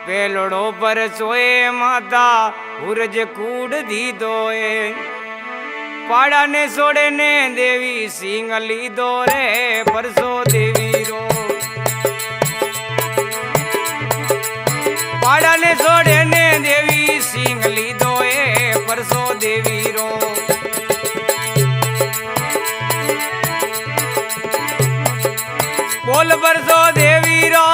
पेलड़ो पर सोए माता उर्ज कूड़ दी दोए पाड़ा ने सोड़े ने देवी सिंगली दो रे परसो देवी रो पाड़ा ने सोड़े ने देवी सिंगली दोए परसो देवी रो बोल परसो देवी रो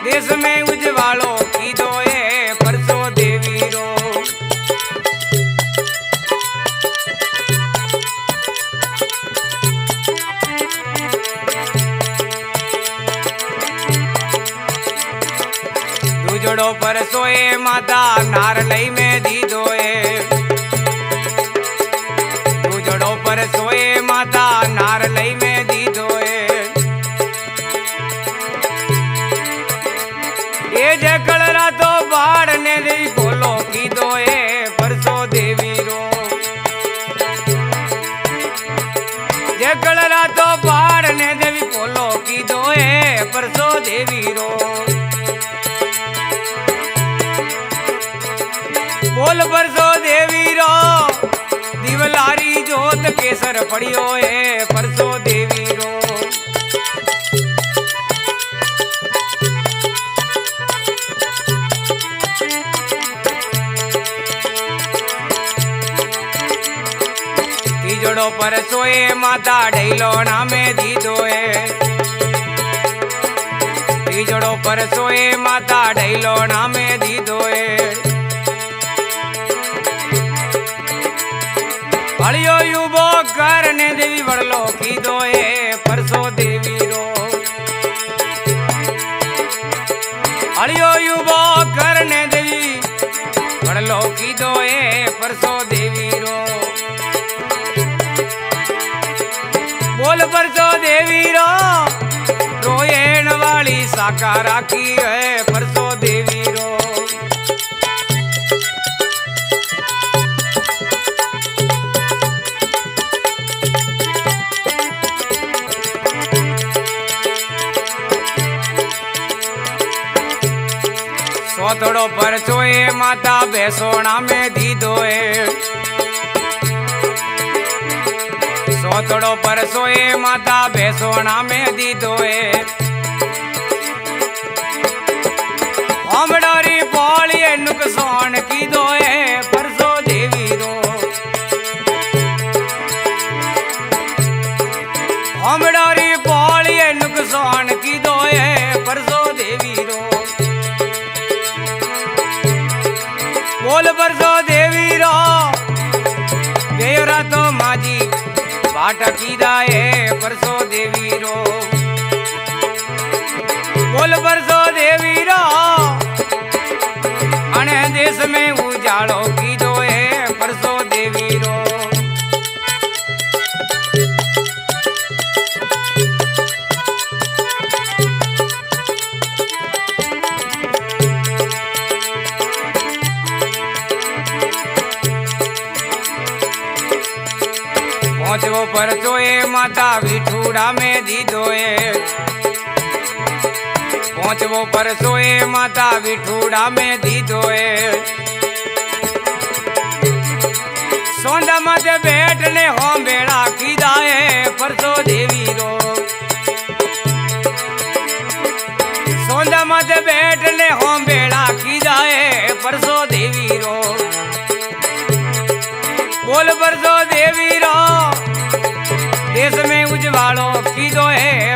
देश में उजवालो की दोए परसो देवी रो दूजड़ो पर सोए माता नार लई में दी दोए दूजड़ो पर सोए माता नार लई में दी दोए ये जकड़रा तो बाढ़ ने दी बोलो की दोए परसो देवी रो जकड़रा तो बाढ़ ने देवी बोलो की दोए परसो देवी रो बोल परसो देवी रो दिवलारी जोत केसर पड़ियो है परसो देवी रो तीजड़ो पर सोए माता ढैलोना में दी दोए तीजड़ो पर सोए माता ढैलोना में दी दोए हलियो युबो करने देवी वड़लो की दोए परसो देवी रो हलियो युबो करने देवी वड़लो की दोए परसो देवी रो बोल परसो देवी रो रोएण वाली साकारा की है परसो देवी रो सोथड़ो पर सोए माता बेसोना में दी दोए सोथड़ो पर सोए माता बेसोना में दी दोए हम डोरी पोलिए नुकसान की दोए परसो देवी रो हम डोरी पोलिए नुकसान की दोए परसो देवी रो बोल परसो देवी रो बेरा तो माजी बाटा की दाए परसो देवी रो बोल परसो देवी रो अने देश में उजाड़ो की दोए परसो देवी रो पहुंचवो पर सोए माता विठूड़ा में दी दोए पहुंचवो पर सोए माता विठूड़ा में दी दोए सोंदा माते बैठने हो बेड़ा की दाए परसो देवी रो सोंदा माते बैठने हो बेड़ा की दाए परसो देवी रो बोल परसो देवी रो देश में उजवालो की दोए